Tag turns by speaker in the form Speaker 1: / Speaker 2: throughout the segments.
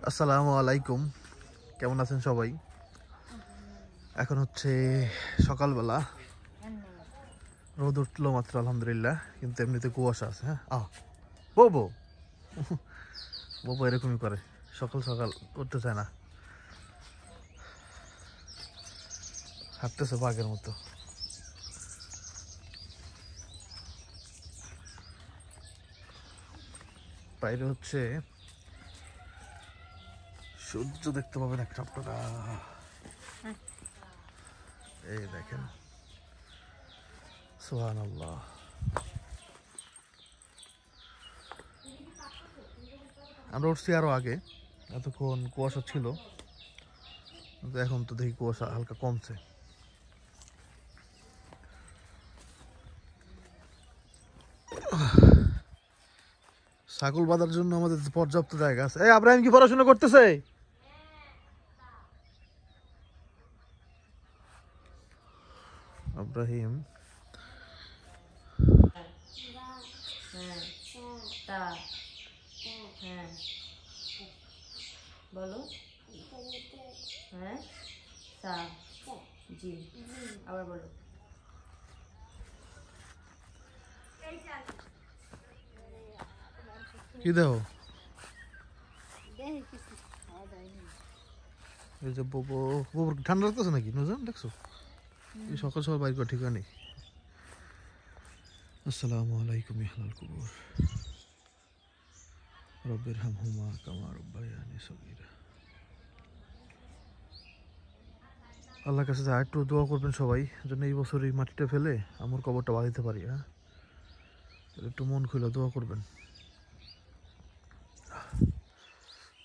Speaker 1: আসসালামু আলাইকুম, কেমন আছেন সবাই? এখন হচ্ছে সকালবেলা, রোদ উঠলো মাত্র আলহামদুলিল্লাহ, কিন্তু এমনিতে কুয়াশা আছে। হ্যাঁ বউ বউ এরকমই করে, সকাল সকাল উঠতে চায় না, হাঁটতেছে বাঘের মতো। বাইরে হচ্ছে সূর্য দেখতে পাবেন একটা আপনারা, এই দেখেন সুবহানাল্লাহ। আমরা উঠছি আরো আগে, এতক্ষণ কুয়াশা ছিল, কিন্তু এখন তো দেখি কুয়াশা হালকা কমছে। ছাগল বাঁধার জন্য আমাদের পর্যাপ্ত জায়গা আছে। এই আব্রাহিম কি পড়াশোনা করতেছে? আব্রাহিম
Speaker 2: বলো হ্যাঁ সা জি আবার বলো
Speaker 1: কি দেখো? এই যে গোবর ঠান্ডা লাগতেছে নাকি নুজান? দেখছো এই সকাল সকাল বাইর করা ঠিকা নেই। আসসালামু আলাইকুম ইহলাল কুবুর রব্বির হামহুমা কামা রব্বায়ানি সগীরা। আল্লাহর কাছে একটু দোয়া করবেন সবাই, যেন এই বছর এই মাটিটা ফেলে আমার কবরটা বাঁধিতে পারি। হ্যাঁ, একটু মন খুলে দোয়া করবেন।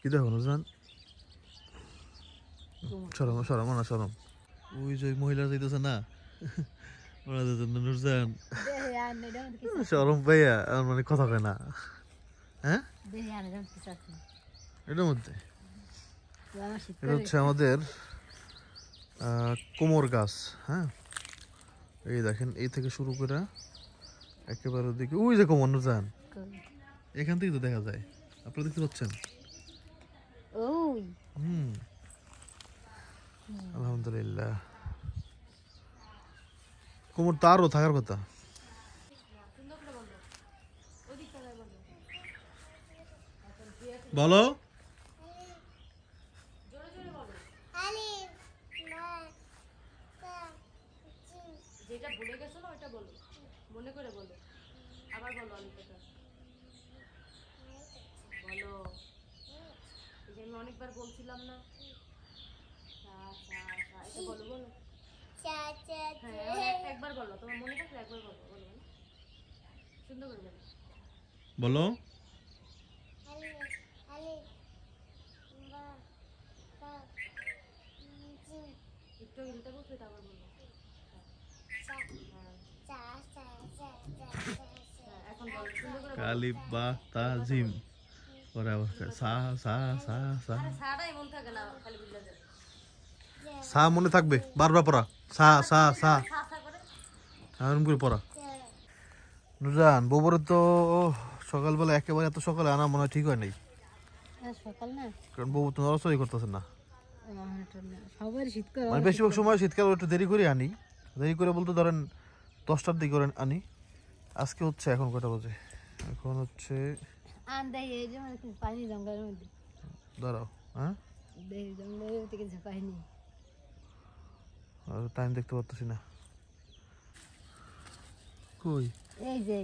Speaker 1: কি দেখো নুজান? সরম সরম না সরম, ওই যে মহিলা যাইতেছে না ওনাদের জন্য নুরজান সরম পাইয়া মানে কথা কয় না। হ্যাঁ, এটার মধ্যে এটা হচ্ছে আমাদের কোমর গাছ। হ্যাঁ, এই দেখেন এই থেকে শুরু করে একেবারে ওদিকে ওই যে কোমর নুরজান, এখান থেকে তো দেখা যায়, আপনারা দেখতে পাচ্ছেন? আলহামদুলিল্লাহ, কোমর তারও থাকার কথা। বলো
Speaker 2: যেটা ভুলে গেছো না ওটা বলো, মনে করে বলো, আবার বলো অলিপটা বলো, এই যে আমি অনেকবার বলছিলাম না এটা বলো বলো হ্যাঁ একবার বলো, তোমার মনে থাকলে একবার বলো, বলো সুন্দর করে বলো
Speaker 1: বলো
Speaker 2: একটু ইলটা বলছো এটা আবার বলো। এখন বলো সুন্দর করে
Speaker 1: কালিব বা তাজিম পরে আবার সা সা সা সা
Speaker 2: সারাই মন থাকে না, খালি বুঝলা যায়
Speaker 1: সা মনে থাকবে, বারবার পড়া সা সা সা
Speaker 2: করে
Speaker 1: এরকম করে পড়া। নুরজান বউরে তো সকালবেলা একেবারে এত সকালে আনা মনে হয় ঠিক হয় নাই,
Speaker 2: সকাল না,
Speaker 1: কারণ বউ তো নড়াচড়ি করতেছে না।
Speaker 2: সবার শীতকাল
Speaker 1: মানে বেশিরভাগ সময় শীতকালে একটু দেরি করে আনি, দেরি করে বলতে ধরেন 10টার দিকে করে আনি। আজকে হচ্ছে এখন কটা বাজে? এখন হচ্ছে
Speaker 2: পানি জঙ্গলের মধ্যে
Speaker 1: দাঁড়াও, হ্যাঁ
Speaker 2: জঙ্গলের থেকে পাইনি,
Speaker 1: টাইম দেখতে পারতেছি না, কই
Speaker 2: এই যে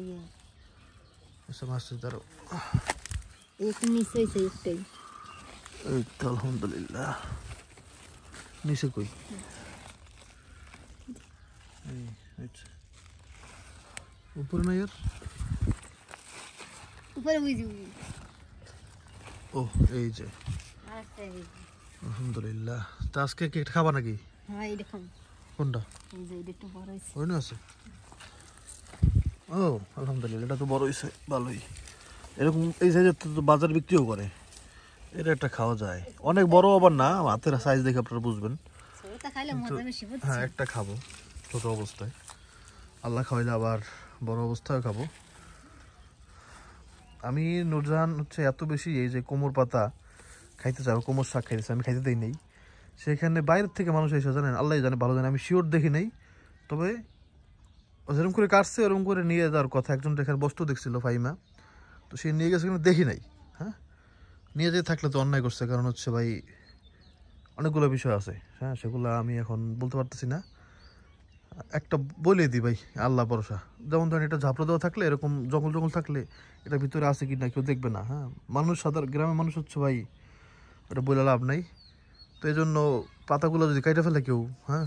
Speaker 1: আচ্ছা মাসে দাঁড়াও,
Speaker 2: এখন নিচে হয়েছে একটাই,
Speaker 1: এই তো আলহামদুলিল্লাহ। নিচে কই? এই আচ্ছা, উপরে না ইয়ার
Speaker 2: উপরে বুঝি
Speaker 1: ও এই যে আলহামদুলিল্লাহ। তা আজকে কেক খাবা নাকি?
Speaker 2: হ্যাঁ এই দেখুন
Speaker 1: কোনটা?
Speaker 2: এই যে এটা একটু বড় হয়েছে,
Speaker 1: ওই না আছে। ও আলহামদুলিল্লাহ, এটা তো বড় হয়েছে ভালোই। এরকম এই সাইজের তো বাজার বিক্রিও করে, এটা একটা খাওয়া যায়। অনেক বড় আবার না, হাতের সাইজ দেখে আপনারা বুঝবেন। হ্যাঁ একটা খাবো ছোট অবস্থায়, আল্লাহ খাওয়াইলে আবার বড় অবস্থায় খাবো। আমি নুরজাহান হচ্ছে এত বেশি এই যে কোমর পাতা খাইতে চাই, কোমর শাক খাইতেছে, আমি খাইতে দেই নেই। সেখানে বাইরের থেকে মানুষ এসে, জানেন আল্লাহ জানে ভালো জানে, আমি শিওর দেখি নাই, তবে যেরকম করে কাটছে ওরকম করে নিয়ে যাওয়ার কথা। একজন এখানে বস্তু দেখছিল ফাইমা, তো সে নিয়ে গেছে, কিন্তু দেখি নাই। হ্যাঁ, নিয়ে যেতে থাকলে তো অন্যায় করছে, কারণ হচ্ছে ভাই অনেকগুলো বিষয় আছে, হ্যাঁ সেগুলো আমি এখন বলতে পারতেছি না। একটা বলে দিই ভাই, আল্লাহ ভরসা। যেমন ধরেন এটা ঝাপড়া দেওয়া থাকলে, এরকম জঙ্গল জঙ্গল থাকলে এটা ভিতরে আছে কি না কেউ দেখবে না। হ্যাঁ, মানুষ সাধারণ গ্রামের মানুষ হচ্ছে ভাই, ওটা বলে লাভ নাই। তো এই জন্য পাতাগুলো যদি কাইটে ফেলে কেউ, হ্যাঁ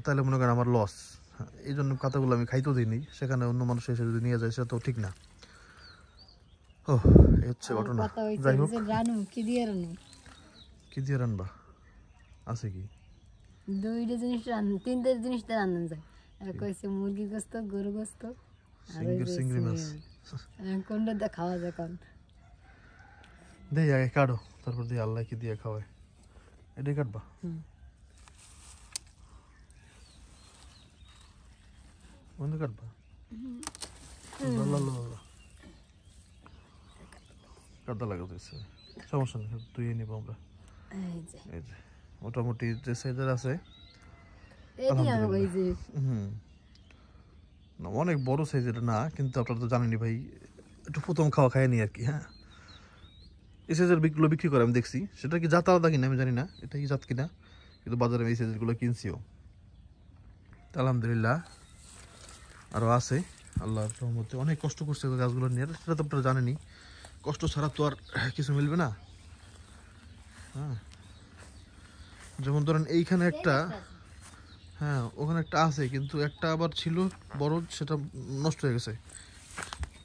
Speaker 1: তাহলে মনে করেন আমার লস। হ্যাঁ, এই জন্য পাতাগুলো আমি খাইতেও দিইনি। সেখানে অন্য মানুষ এসে যদি নিয়ে যায় সেটা তো ঠিক না। ও, এই হচ্ছে ঘটনা। যাই হোক,
Speaker 3: কি দিয়ে রান্না?
Speaker 1: কি দিয়ে রান্না আছে কি?
Speaker 3: দুইটা জিনিস তিনটে জিনিসটা রান্না যায়। এক হচ্ছে মুরগি গোস্ত, গরু গোস্ত, আর ওই যে
Speaker 1: চিংড়ি মাছ।
Speaker 3: কোনটা খাওয়া যায় কোন?
Speaker 1: দেই আগে কাটো, তারপর দিয়ে আল্লাহ কি দিয়ে খাওয়ায়, এটাই কাটবা। বন্ধু কাটবা, কাদা লাগাতেছে, সমস্যা নেই, তুই নিবো আমরা।
Speaker 3: এই যে
Speaker 1: এই যে মোটামুটি যে সাইজের আছে,
Speaker 3: এটি আমি ওই যে
Speaker 1: না অনেক বড় সাইজের না, কিন্তু আপনারা তো জানেনই ভাই, একটু প্রথম খাওয়া খায়নি আর কি। হ্যাঁ, এই সাইজের বিগুলো বিক্রি করে আমি দেখছি, সেটা কি জাত আলাদা কিনা আমি জানি না, এটা কি জাত কিনা, কিন্তু বাজারে আমি এই সাইজেরগুলো কিনছিও। আলহামদুলিল্লাহ আরও আছে, আল্লাহর রহমতে। অনেক কষ্ট করছে গাছগুলো নিয়ে, সেটা তো আপনারা জানেনই, কষ্ট ছাড়া তো আর কিছু মিলবে না। হ্যাঁ, যেমন ধরেন এইখানে একটা, হ্যাঁ ওখানে একটা আছে, কিন্তু একটা আবার ছিল বড়, সেটা নষ্ট হয়ে গেছে।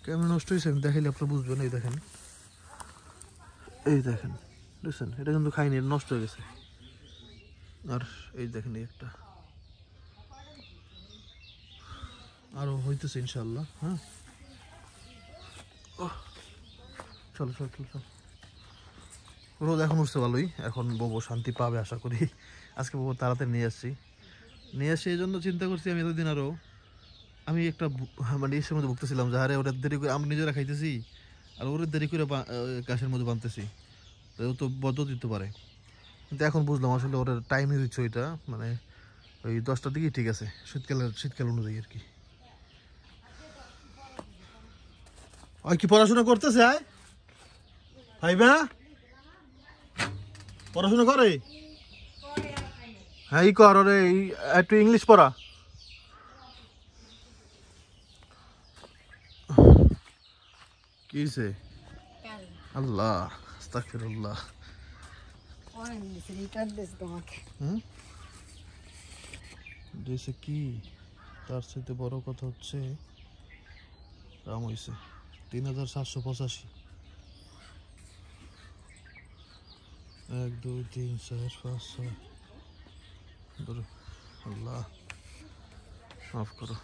Speaker 1: কেমন নষ্ট হয়েছে আমি দেখাইলে আপনারা বুঝবেন। এই দেখেন, এই দেখেন, বুঝছেন, এটা কিন্তু খাইনি, এটা নষ্ট হয়ে গেছে। আর এই দেখেন এই একটা, আরো হইতেছে ইনশাল্লাহ। হ্যাঁ, চলো চলো চলো চলো। রোদ এখন উঠছে ভালোই, এখন বউ শান্তি পাবে আশা করি। আজকে বউ তাড়াতাড়ি নিয়ে আসি, এই জন্য চিন্তা করছি আমি এতদিন। আরও আমি একটা মানে ইসের মধ্যে ভুগতেছিলাম যে আরে ওরা দেরি করে, আমি নিজেরা খাইতেছি আর ওরা দেরি করে গাছের মধ্যে বাঁধতেছি, তো ও তো বদ্ধ দিতে পারে। কিন্তু এখন বুঝলাম আসলে ওরা টাইমে দিচ্ছে ওইটা, মানে ওই 10টার দিকেই ঠিক আছে, শীতকাল অনুযায়ী আর কি। ওই কি পড়াশোনা করতেছে? আয় ভাইবা, পড়াশোনা করে? হ্যাঁ, ই কর ওরে, একটু ইংলিশ পড়া। কি হয়েছে? আল্লাহ, আস্তাগফিরুল্লাহ।
Speaker 3: তোমাকে
Speaker 1: দিয়েছে কি? তার সাথে বড় কথা হচ্ছে দাম হয়েছে 3785। 1 2 3 4 5 6। আল্লাহ মাফ করো।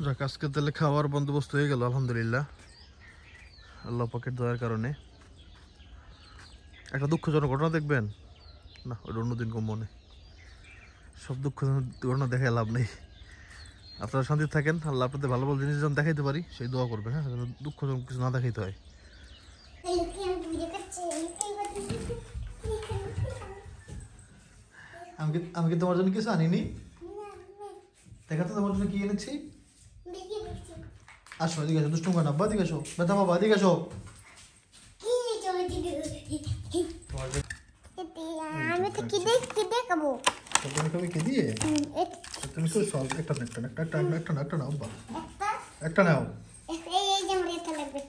Speaker 1: যাক, আজকে তাহলে খাওয়ার বন্দোবস্ত হয়ে গেল আলহামদুলিল্লাহ, আল্লাহ পাকের দয়ার কারণে। একটা দুঃখজনক ঘটনা দেখবেন না, ওটা অন্যদিন কম মনে। সব দুঃখজনক ঘটনা দেখে লাভ নেই। আপনারা শান্তি থাকেন, আল্লাহ আপনাদের ভালো ভালো জিনিস যেন দেখাইতে পারি সেই দোয়া করবেন। হ্যাঁ, যেন দুঃখজনক কিছু না দেখাইতে হয়। আমি কি তোমার জন্য কিছু আনিনি? দেখাতে তোমার জন্য কি এনেছি? আসো এদিকে, আসো দুষ্টুম কেন, আব্বা এদিকে আসো, বেটা বাবা এদিকে আসো।
Speaker 4: আমি তো কি দেখাবো?
Speaker 1: তুমি কবে কি দিয়ে? তুমি কই সল একটা নাও আব্বা, একটা নাও।
Speaker 4: এই যে আমার এটা লাগবে।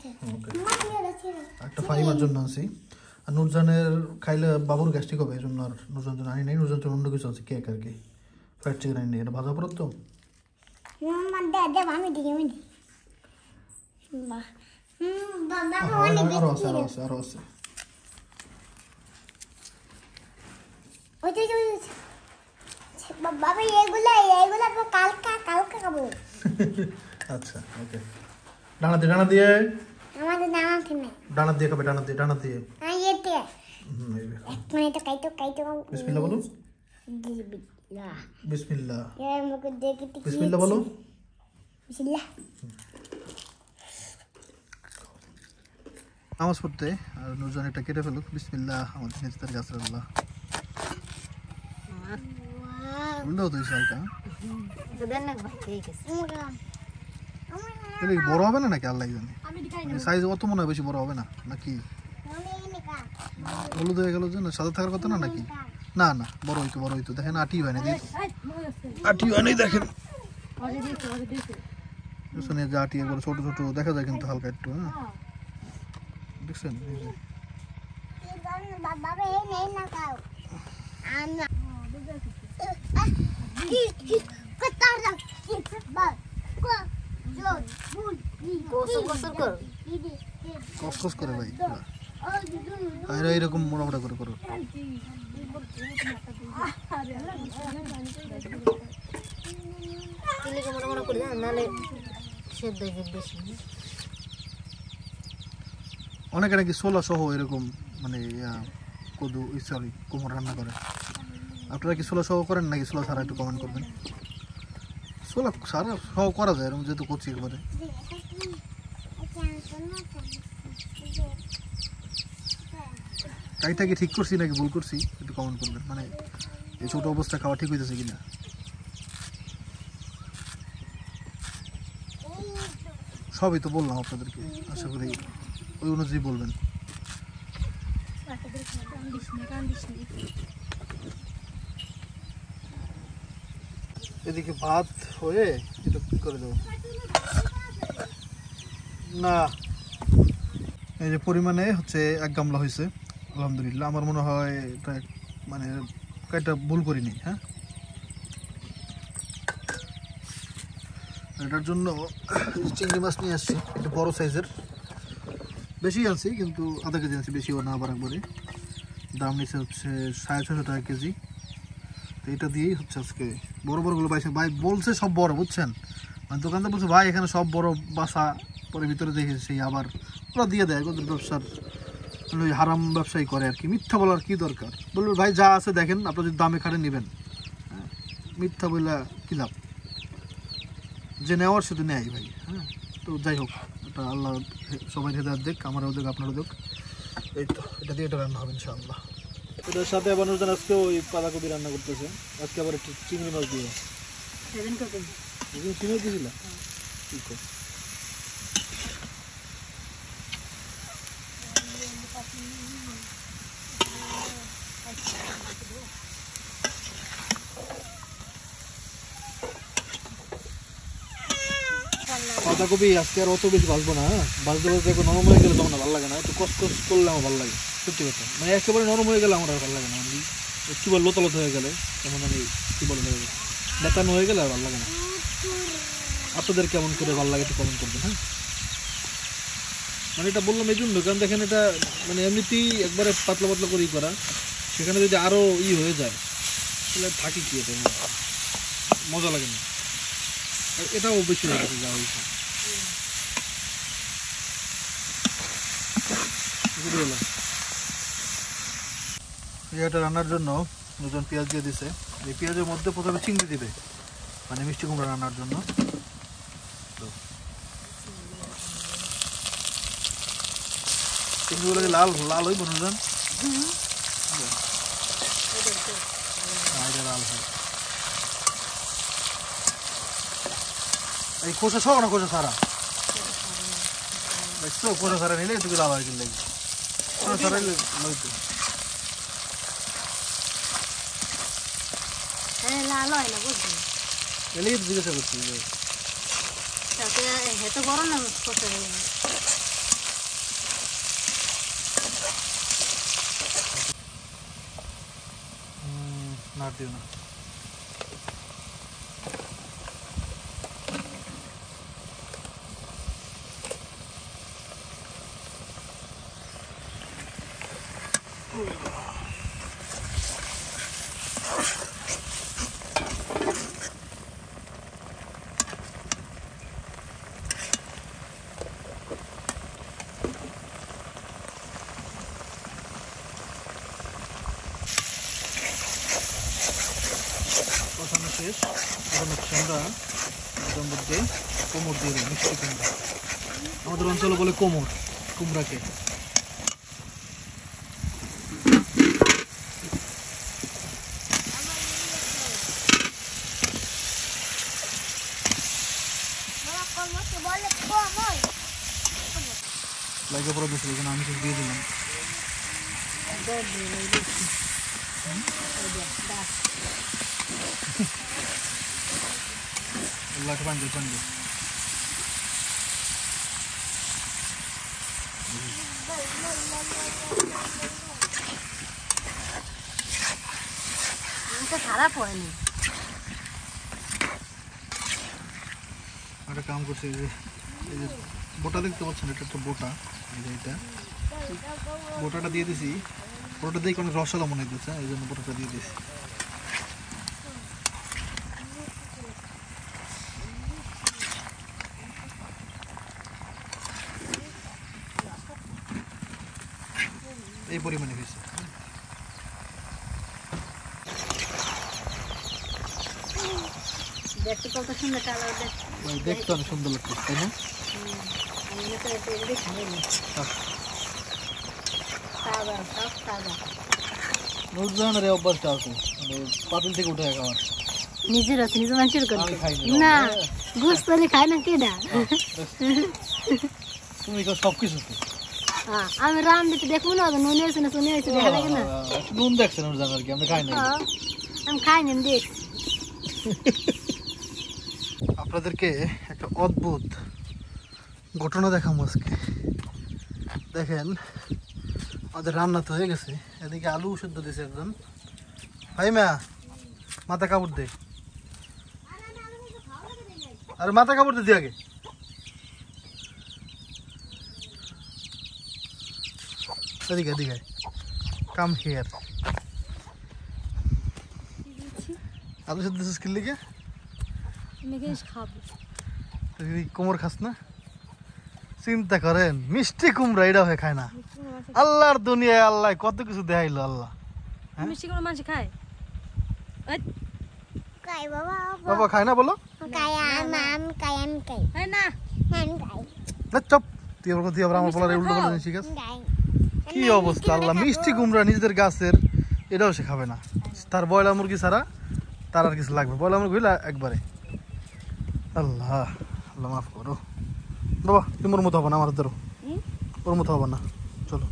Speaker 1: একটা ফাইমার জন্য আনছি। আর নুরজানের খাইলে বাবুর গ্যাস্ট্রিক হবে, এই জন্য আর নুরজান জন্য আনি নাই। নুরজান জন্য অন্য কিছু আছে, কেক আর কি, ফ্রাইড চিকেন আনি নাই। এটা ভাজা পড়ত তো
Speaker 4: আমি দিই
Speaker 1: আরো আছে আরো আছে।
Speaker 4: বাবা এইগুলা কালকে খাবো।
Speaker 1: আচ্ছা ওকে, ডানা দিয়ে
Speaker 4: আমাদের নাম কেনে
Speaker 1: ডানা দিয়ে খাবে, ডানা দিয়ে।
Speaker 4: এতে মানে তো কাইতো
Speaker 1: বিসমিল্লাহ বলো, বিসমিল্লাহ, বিসমিল্লাহ বলো। নামাজ পড়তে আর নুরজান এটা কেটে ফেলুক বিসমিল্লাহ আমাদের নেতার কাছে আল্লাহ উল্টাও তো হালকা এটা কি বড় হবে না নাকি আল্লাহ জানে সাইজ অত মনে হয় বেশি বড় হবে না নাকি হলুদ হয়ে গেল যে না সাদা থাকার কথা না নাকি না না বড় হইতো দেখেন আটি হয় না আটি হয় নাই দেখেন শুনে যে আটি একবার ছোট ছোট দেখা যায় কিন্তু হালকা একটু হ্যাঁ দেখছেন কসকস করে ভাই আর এইরকম মোটামোটা করে করো অনেকে নাকি ছোলা সহ এরকম মানে কদু সরি কোমর রান্না করে আপনারা কি ছোলা সহ করেন নাকি ছোলা ছাড়া একটু কমেন্ট করবেন ছোলা সারা সহ করা যায় এরকম যেহেতু করছি একবারে কাইটা কি ঠিক করছি নাকি ভুল করছি একটু কমেন্ট করবেন মানে এই ছোট অবস্থা খাওয়া ঠিক হইতেছে কিনা সবই তো বললাম আপনাদেরকে আশা করি ওই অনুযায়ী বলবেন এদিকে ভাত হয়ে এটা কি করে দেবো না এই যে পরিমাণে হচ্ছে 1 গামলা হয়েছে আলহামদুলিল্লাহ আমার মনে হয় এটা মানে এটা ভুল করিনি হ্যাঁ এটার জন্য চিংড়ি মাছ নিয়ে আসছি এটা বড় সাইজের বেশি আনছি কিন্তু আধা কেজি আনছি বেশিও না আবার একবারে দাম নিচ্ছে হচ্ছে 650 টাকা কেজি তো এটা দিয়েই হচ্ছে আজকে বড় বড়গুলো ভাই বলছে সব বড় বুঝছেন মানে দোকানদার বলছে ভাই এখানে সব বড় বাসা পরে ভিতরে দেখে সেই আবার ওরা দিয়ে দেয় ওদের ব্যবসার হারাম ব্যবসায়ী করে আর কি মিথ্যা বলার কি দরকার বলবে ভাই যা আছে দেখেন আপনার যদি দামে খাটে নেবেন হ্যাঁ মিথ্যা বললে কী লাভ যে নেওয়ার সে তো নেয় ভাই হ্যাঁ তো যাই হোক এটা আল্লাহ সবাই হেদায়েত দেখ আমারও দেখ আপনারও দেখ এই তো এটা দিয়ে এটা রান্না হবে ইনশাআল্লাহ এটার সাথে আবার নুরজান আজকে ওই বাঁধাকপি রান্না করতেছে আজকে আবার একটু চিংড়ি মাছ দিয়ে চিংড়ি দিয়েছিল ঠিক আছে বাঁধাকপি আজকে আর অত বেশি ভাজবো না হ্যাঁ ভাজতে ভাজতে একবার নরম হয়ে গেলে তখন ভালো লাগে না একটু কসকস করলে আমার ভালো লাগে সত্যি কথা মানে একেবারে নরম হয়ে গেলে আমার আর ভালো লাগে না আমি একটু লোতালত হয়ে গেলে তেমন আমি কী বলে বেতানো হয়ে গেলে আর ভালো লাগে না আপনাদের কেমন করে ভালো লাগে একটু কমেন্ট করবেন হ্যাঁ মানে এটা বললাম এই জন্য কারণ দেখেন এটা মানে এমনিতেই একবারে পাতলা পাতলা করেই করা সেখানে যদি আরও হয়ে যায় তাহলে থাকি কি এটা মজা লাগে না আর এটাও বেশি হয়ে গেছে যা হয়েছে এটা রান্নার জন্য নতুন পেঁয়াজ দিয়ে দিছে এই পেঁয়াজের মধ্যে প্রথমে চিংড়ি দিবে মানে মিষ্টি কুমড়া রান্নার জন্য তো চিংড়িগুলোকে লাল লাল হই বনুজন লাল হয় এই খোসা সব না খোসা সারা দেখছো খোসা সারা নিলে একটু লাল হয় কিনলে খোসা সারা লইতো
Speaker 3: লাল হয় না বুঝলি
Speaker 1: এলেই জিজ্ঞাসা করছি
Speaker 3: হেতো বড় না কষা
Speaker 1: না দিও না কষানো শেষ এখন হচ্ছে আমরা এটার মধ্যে কোমর দিয়ে দেবো মিষ্টি কুমড়া আমাদের অঞ্চলে বলে কোমর কুমড়াকে
Speaker 4: মতো বলে কোমল
Speaker 1: লাইকে পরে দিয়েছিল এখানে আমি কিছু দিয়ে দিলাম আল্লাহকে পাঞ্জে পাঞ্জে
Speaker 3: এটা খারাপ হয়নি।
Speaker 1: একটা কাম করছে এই যে বোটা দেখতে পাচ্ছেন এটা একটা বোটা এই যে এটা বোটাটা দিয়ে দিছি বোটা দিয়ে অনেক রসালো মনে হচ্ছে এই জন্য বোটাটা দিয়ে দিছি এই পরিমাণে হয়েছে
Speaker 3: দেখতে কত সুন্দর কালার
Speaker 1: দেখতে অনেক সুন্দর লাগছে তাই না নুরজাহানের এই অভ্যাসটা আছে মানে পাতিল থেকে উঠে খাওয়ার
Speaker 3: নিজের আছে নিজের মানুষের
Speaker 1: আমি
Speaker 3: করতে
Speaker 1: খাই
Speaker 3: না গোস্ত হলে খায় না কেডা
Speaker 1: তুমি সব কিছু
Speaker 3: আমি রাম দিতে দেখবো না নুন হয়েছে না শুনে হয়েছে দেখা লাগে না
Speaker 1: নুন দেখছেন নুরজাহান আর কি আমরা খাই না
Speaker 3: আমি খাই না দেখ
Speaker 1: আপনাদেরকে একটা অদ্ভুত ঘটনা দেখাবো আজকে দেখেন আমাদের রান্না তো হয়ে গেছে এদিকে আলু সেদ্ধ দিয়েছে একজন ভাই মা মাথা কাপড় দে আরে মাথা কাপড় দিদি আগে এদিকে এদিকে কাম হিয়ার আলু সেদ্ধ দিয়েছিস কি লিগে
Speaker 3: খাবো
Speaker 1: কোমর খাস না চিন্তা করেন মিষ্টি কুমড়া এটা হয়ে খায় না আল্লাহর দুনিয়ায় আল্লাহ কত কিছু দেখাইলো আল্লাহ
Speaker 2: মিষ্টি কোনো মানুষ খায়
Speaker 4: কাই বাবা
Speaker 1: বাবা খায় না বলো
Speaker 4: কাই আমি কাই
Speaker 2: হয় না
Speaker 4: আমি কাই
Speaker 1: না চপ তুই আবার আমার বলার উল্টো বলে শিখ
Speaker 4: কাই
Speaker 1: কি অবস্থা আল্লাহ মিষ্টি কুমড়া নিজেদের গাছের এটাও সে খাবে না তার বয়লা মুরগি ছাড়া তার আর কিছু লাগবে বয়লা মুরগি হইলে একবারে আল্লাহ আল্লাহ মাফ করো বাবা তুমি ওর মতো হবো না আমার ধরো ওর মতো হবো না চলো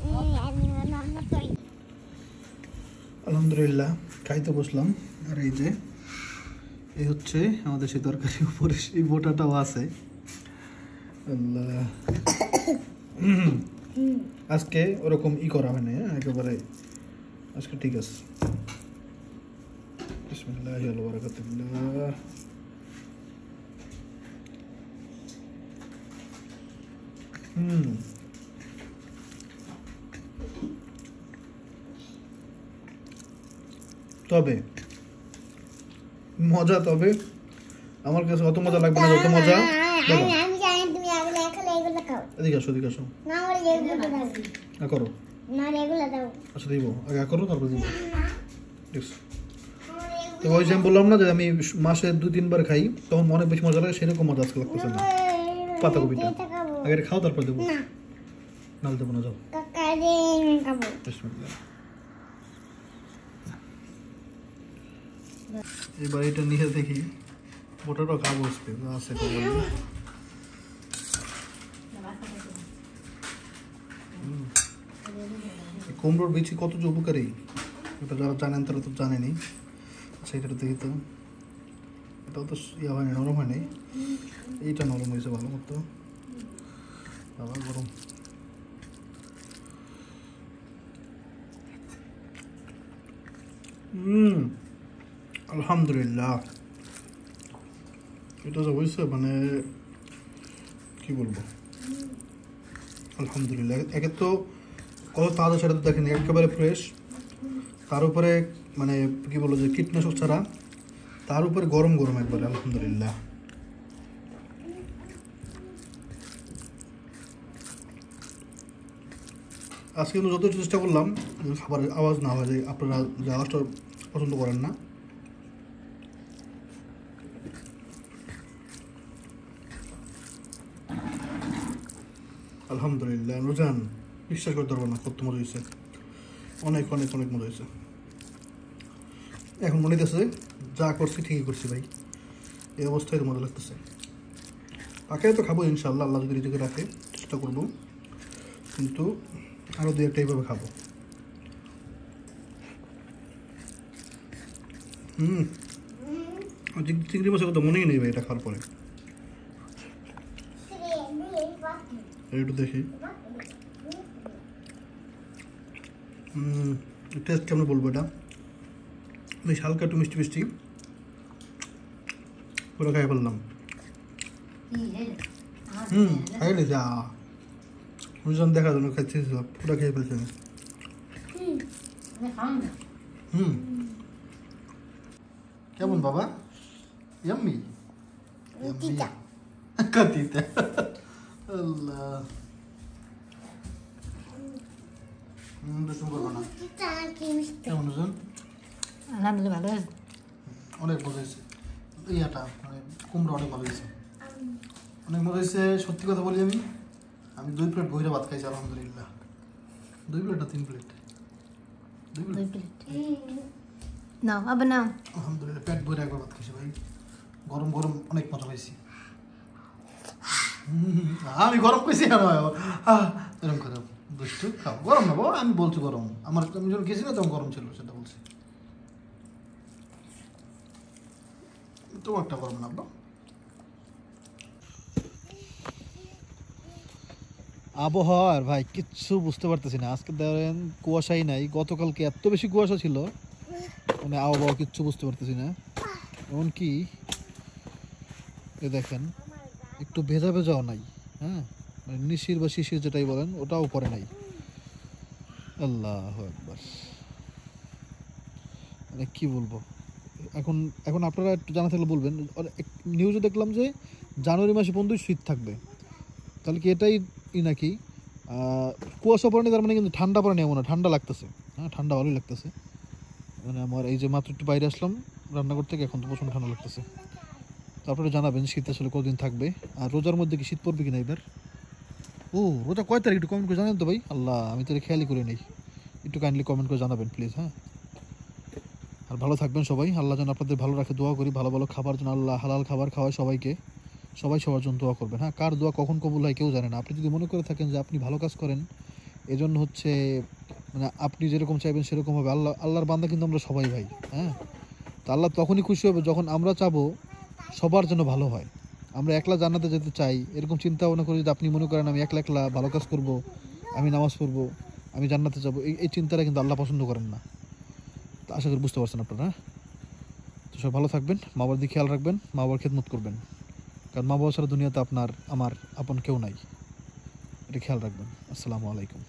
Speaker 1: আলহামদুলিল্লাহ খাইতে বসলাম আর এই যে এই হচ্ছে আমাদের সেই তরকারি উপরে সেই বোটাটাও আছে আল্লাহ আজকে ওরকম করা হয় না একেবারে আজকে ঠিক আছে বিসমিল্লাহি ওয়া বারাকাতুল্লাহ তবে মজা তবে আমার কাছে অত মজা লাগবে না যত মজা
Speaker 4: আমি জানি তুমি এগুলো খেলে এগুলো খাও
Speaker 1: এদিকে আসো
Speaker 4: না আমার এগুলো দাও
Speaker 1: করো
Speaker 4: না এগুলো দাও
Speaker 1: আচ্ছা দিব আগে করো তারপর দিব তো ওই যে আমি বললাম না যে আমি মাসে 2-3 বার খাই তখন অনেক বেশি মজা লাগে সেরকম মজা আজকে লাগতেছে না পাতাকপিটা আগে খাও তারপর দেবো
Speaker 4: না
Speaker 1: নাল দেবো না যাও
Speaker 4: কাকা রে খাবো
Speaker 1: বিসমিল্লাহ এবার এটা নিয়ে দেখি বোটাটাও খাবো আজকে আছে কুমড়োর বিচি কত যে উপকারী এটা যারা জানেন তারা তো জানেনি আচ্ছা এটা দেখি তো এটাও তো ইয়া হয়নি নরম হয়নি এইটা নরম হয়েছে ভালো মতো আবার গরম আলহামদুলিল্লাহ এটা যে হয়েছে মানে কি বলবো আলহামদুলিল্লাহ একে তো কত তাজা সেটা তো দেখেনি একেবারে ফ্রেশ তার উপরে মানে কি বলবো যে কীটনাশক ছাড়া তার উপরে গরম গরম একবারে আলহামদুলিল্লাহ আজকে কিন্তু যত চেষ্টা করলাম খাবারের আওয়াজ না হয় যে আপনারা যে আওয়াজটা পছন্দ করেন না আলহামদুলিল্লাহ রোজান বিশ্বাস করতে পারবো না কত মজা হয়েছে অনেক অনেক অনেক মজা হয়েছে এখন মনে হইতেছে যা করছি ঠিকই করছি ভাই এই অবস্থায় তো মজা লাগতেছে পাকে তো খাবো ইনশাল্লাহ, আল্লাহ যদি রিজিকে রাখে চেষ্টা করবো, কিন্তু আরও দু একটা এইভাবে খাবো। চিংড়ি মাছের কথা মনেই নেই ভাই এটা খাওয়ার পরে। একটু দেখি টেস্ট কেমন বলবো, এটা বেশ হালকা একটু মিষ্টি মিষ্টি, পুরো খাই ফেললাম। খাই নি যা অনুষ্ঠান দেখার জন্য খাচ্ছি, পুরো খেয়ে ফেলছেন। কেমন বাবা? ইয়াম্মি
Speaker 4: তিতা
Speaker 1: কাতিতে আল্লাহ বেশি করবো না।
Speaker 4: তিতা কি মিষ্টি
Speaker 1: কেমন আছেন?
Speaker 3: আলহামদুলিল্লাহ ভালো আছে।
Speaker 1: অনেক মজা হয়েছে, ইয়াটা মানে কুমড়া অনেক ভালো হয়েছে, অনেক মজা হয়েছে। সত্যি কথা বলি, আমি 2 প্লেট বইরা ভাত খাইছি আলহামদুলিল্লাহ। 2 প্লেট না 3 প্লেট? 2 প্লেট
Speaker 3: নাও আবার নাও।
Speaker 1: আলহামদুলিল্লাহ, পেট ভরে একবার ভাত খাইছি ভাই, গরম গরম অনেক মজা পাইছি। আমি গরম পেয়েছি কেন এরকম করে দুষ্টু খাও, গরম না বাবা, আমি বলছি গরম, আমি যখন গেছি না তখন গরম ছিল, সেটা বলছি, তোমারটা গরম না বাবা। আবহাওয়ার ভাই কিচ্ছু বুঝতে পারতেছি না, আজকে ধরেন কুয়াশাই নাই, গতকালকে এত বেশি কুয়াশা ছিল, মানে আবহাওয়া কিচ্ছু বুঝতে পারতেছি না। এমনকি এ দেখেন একটু ভেজা ভেজাও নাই, হ্যাঁ মানে নিশির বা শিশির যেটাই বলেন ওটাও পরে নাই। আল্লাহু আকবার, মানে কি বলবো। এখন এখন আপনারা একটু জানা থাকলে বলবেন, নিউজে দেখলাম যে জানুয়ারি মাসে পর্যন্ত শীত থাকবে, তাহলে কি এটাই নাকি? কুয়াশা পড়েনি তার মানে কিন্তু ঠান্ডা পড়েনি এমন না, ঠান্ডা লাগতেছে, হ্যাঁ ঠান্ডা ভালোই লাগতেছে। মানে আমার এই যে মাত্র একটু বাইরে আসলাম রান্নাঘর থেকে, এখন তো প্রচণ্ড ঠান্ডা লাগতেছে। তো আপনারা জানাবেন শীত আসলে কতদিন থাকবে, আর রোজার মধ্যে কি শীত পড়বে কিনা এবার। ও রোজা কয় তারিখ একটু কমেন্ট করে জানাবেন তো ভাই, আল্লাহ আমি তো খেয়ালই করে নেই, একটু কাইন্ডলি কমেন্ট করে জানাবেন প্লিজ। হ্যাঁ, আর ভালো থাকবেন সবাই, আল্লাহ যেন আপনাদের ভালো রাখে, দোয়া করি ভালো ভালো খাবার জন্য, আল্লাহ হালাল খাবার খাওয়ায় সবাইকে, সবাই সবার জন্য দোয়া করবেন। হ্যাঁ, কার দোয়া কখন কবুল হয় কেউ জানে না। আপনি যদি মনে করে থাকেন যে আপনি ভালো কাজ করেন, এজন্য হচ্ছে মানে আপনি যেরকম চাইবেন সেরকম হবে। আল্লাহর বান্দা কিন্তু আমরা সবাই ভাই। হ্যাঁ, তো আল্লাহ তখনই খুশি হবে যখন আমরা চাবো সবার জন্য ভালো হয়। আমরা একলা জান্নাতে যেতে চাই এরকম চিন্তা ভাবনা করে যদি আপনি মনে করেন আমি একলা একলা ভালো কাজ করব, আমি নামাজ পড়বো, আমি জান্নাতে যাবো, এই চিন্তাটা কিন্তু আল্লাহ পছন্দ করেন না। তো আশা করি বুঝতে পারছেন আপনারা। তো সব ভালো থাকবেন, মা বাবার দিকে খেয়াল রাখবেন, মা বাবার খেদমত করবেন, কারণ মা বাবা ছাড়া দুনিয়াতে আপনার আমার আপন কেউ নাই, এটা খেয়াল রাখবেন। আসসালামু আলাইকুম।